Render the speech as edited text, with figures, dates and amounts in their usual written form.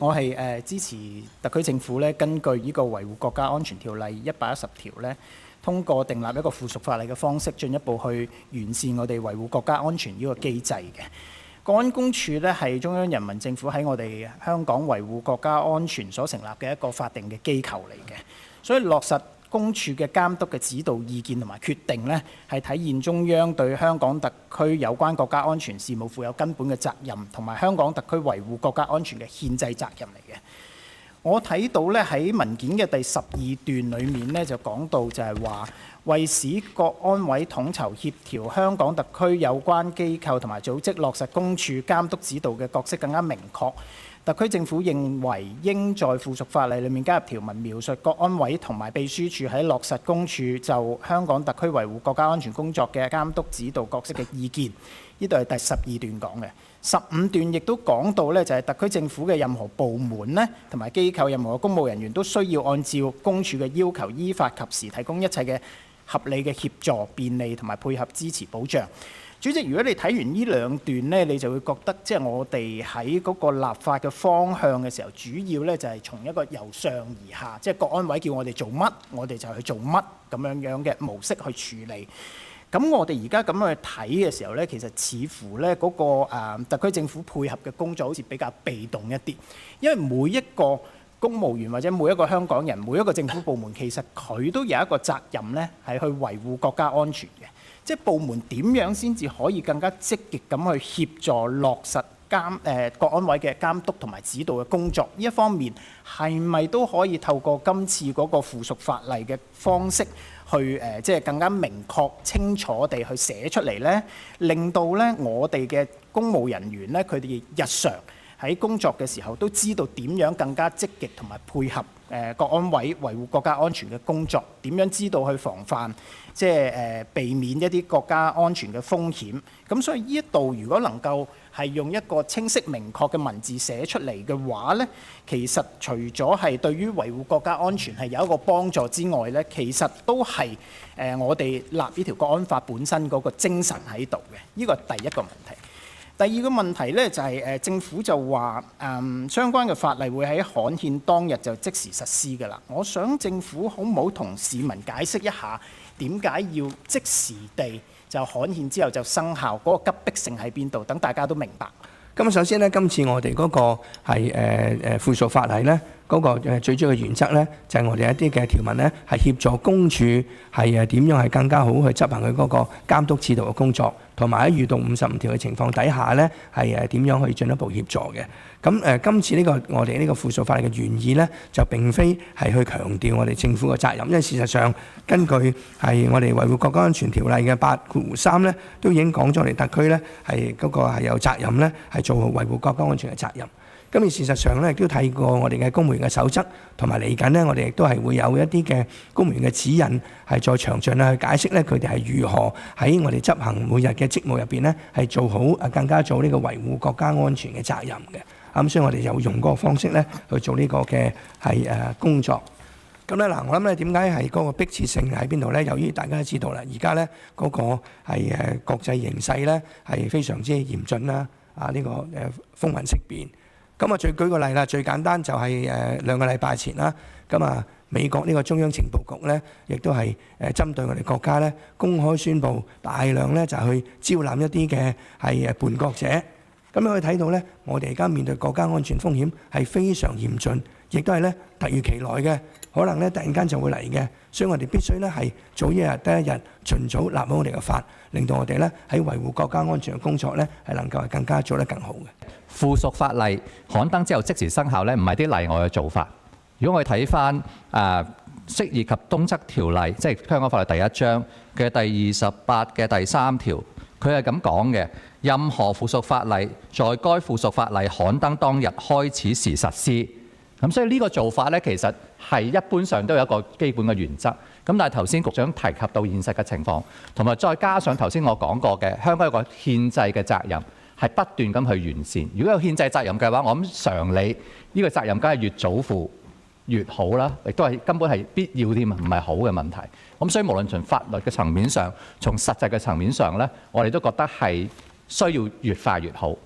我係支持特區政府咧，根據呢個維護國家安全條例110條咧，通過訂立一個附屬法例嘅方式，進一步去完善我哋維護國家安全呢個機制嘅。國安公署咧係中央人民政府喺我哋香港維護國家安全所成立嘅一個法定嘅機構嚟嘅，所以落實公署嘅監督嘅指導意見同埋決定呢，係體現中央對香港特區有關國家安全事務負有根本嘅責任，同埋香港特區維護國家安全嘅憲制責任嚟嘅。我睇到咧喺文件嘅第12段裡面咧就講到就係話，為使國安委統籌協調香港特區有關機構同埋組織落實公署監督指導嘅角色更加明確，特區政府認為應在附屬法例裏面加入條文，描述國安委同埋秘書處喺落實公署就香港特區維護國家安全工作嘅監督指導角色嘅意見。呢度係第12段講嘅。15段亦都講到咧，就係特區政府嘅任何部門咧同埋機構，任何公務人員都需要按照公署嘅要求，依法及時提供一切嘅合理嘅協助、便利同埋配合支持保障。主席，如果你睇完呢兩段呢，你就會覺得即係我哋喺嗰個立法嘅方向嘅時候，主要呢就係從一個由上而下，即係國安委叫我哋做乜，我哋就去做乜咁樣嘅模式去處理。咁我哋而家咁樣去睇嘅時候呢，其實似乎呢嗰個特區政府配合嘅工作好似比較被動一啲，因為每一個公務員或者每一個香港人、每一個政府部門，其實佢都有一個責任呢係去維護國家安全嘅。即係部門點樣先至可以更加積極咁去協助落實國安委嘅監督同埋指導嘅工作？呢一方面係咪都可以透過今次嗰個附屬法例嘅方式去即係更加明確清楚地去寫出嚟呢？令到呢我哋嘅公務人員呢，佢哋日常喺工作嘅時候都知道點樣更加積極同埋配合國安委維護國家安全嘅工作，點樣知道去防範即係避免一啲國家安全嘅風險。咁所以呢一度如果能夠係用一個清晰明確嘅文字寫出嚟嘅話呢，其實除咗係對於維護國家安全係有一個幫助之外呢，其實都係我哋立呢條國安法本身嗰個精神喺度嘅。呢個係第一個問題。第二個問題呢，就係政府就話相關嘅法例會喺刊憲當日就即時實施㗎啦。我想政府好唔好同市民解釋一下點解要即時地就刊憲之後就生效，嗰個急迫性喺邊度？等大家都明白。咁首先呢，今次我哋嗰個係附屬法例呢，嗰個最主要嘅原則呢，就係我哋一啲嘅條文呢，係協助公署係點樣係更加好去執行佢嗰個監督指導嘅工作，同埋喺遇到55條嘅情況底下呢，係點樣去進一步協助嘅。咁今次呢個我哋呢個附屬法例嘅原意呢，就並非係去強調我哋政府嘅責任，因為事實上根據係我哋維護國家安全條例嘅8.3呢，都已經講咗我哋特區呢係嗰個係有責任呢係做好維護國家安全嘅責任。咁而事實上咧，亦都睇過我哋嘅公務員嘅守則，同埋嚟緊呢，我哋亦都係會有一啲嘅公務員嘅指引，係再詳盡去解釋咧，佢哋係如何喺我哋執行每日嘅職務入邊呢，係做好更加做呢個維護國家安全嘅責任嘅。咁所以我哋就用嗰個方式咧去做呢個嘅係工作。咁咧嗱，我諗咧點解係嗰個迫切性喺邊度咧？由於大家都知道啦，而家咧嗰個係國際形勢咧係非常之嚴峻啦，呢個風雲色變。咁啊，最舉個例啦，最簡單就係2個禮拜前啦，咁啊美國呢個中央情報局咧，亦都係針對我哋國家咧公開宣布大量咧就去招攬一啲嘅係叛國者。咁你可以睇到咧，我哋而家面對國家安全風險係非常嚴峻，亦都係咧突如其來嘅，可能咧突然間就會嚟嘅。所以我哋必須咧係早一日得一日，盡早立好我哋嘅法，令到我哋咧喺維護國家安全嘅工作咧係能夠係更加做得更好嘅。附屬法例刊登之後即時生效咧，唔係啲例外嘅做法。如果我哋睇翻釋義及通則條例，即係香港法律第1章嘅第28嘅第3條，佢係咁講嘅：任何附屬法例在該附屬法例刊登當日開始時實施。咁所以呢個做法咧，其實係一般上都有一個基本嘅原則。咁但係頭先局長提及到現實嘅情況，同埋再加上頭先我講過嘅香港有個憲制嘅責任，係不斷咁去完善。如果有憲制責任嘅話，我諗常理呢個責任梗係越早負越好啦，亦都係根本係必要添，唔係好嘅問題。咁所以無論從法律嘅層面上，從實際嘅層面上咧，我哋都覺得係需要越快越好。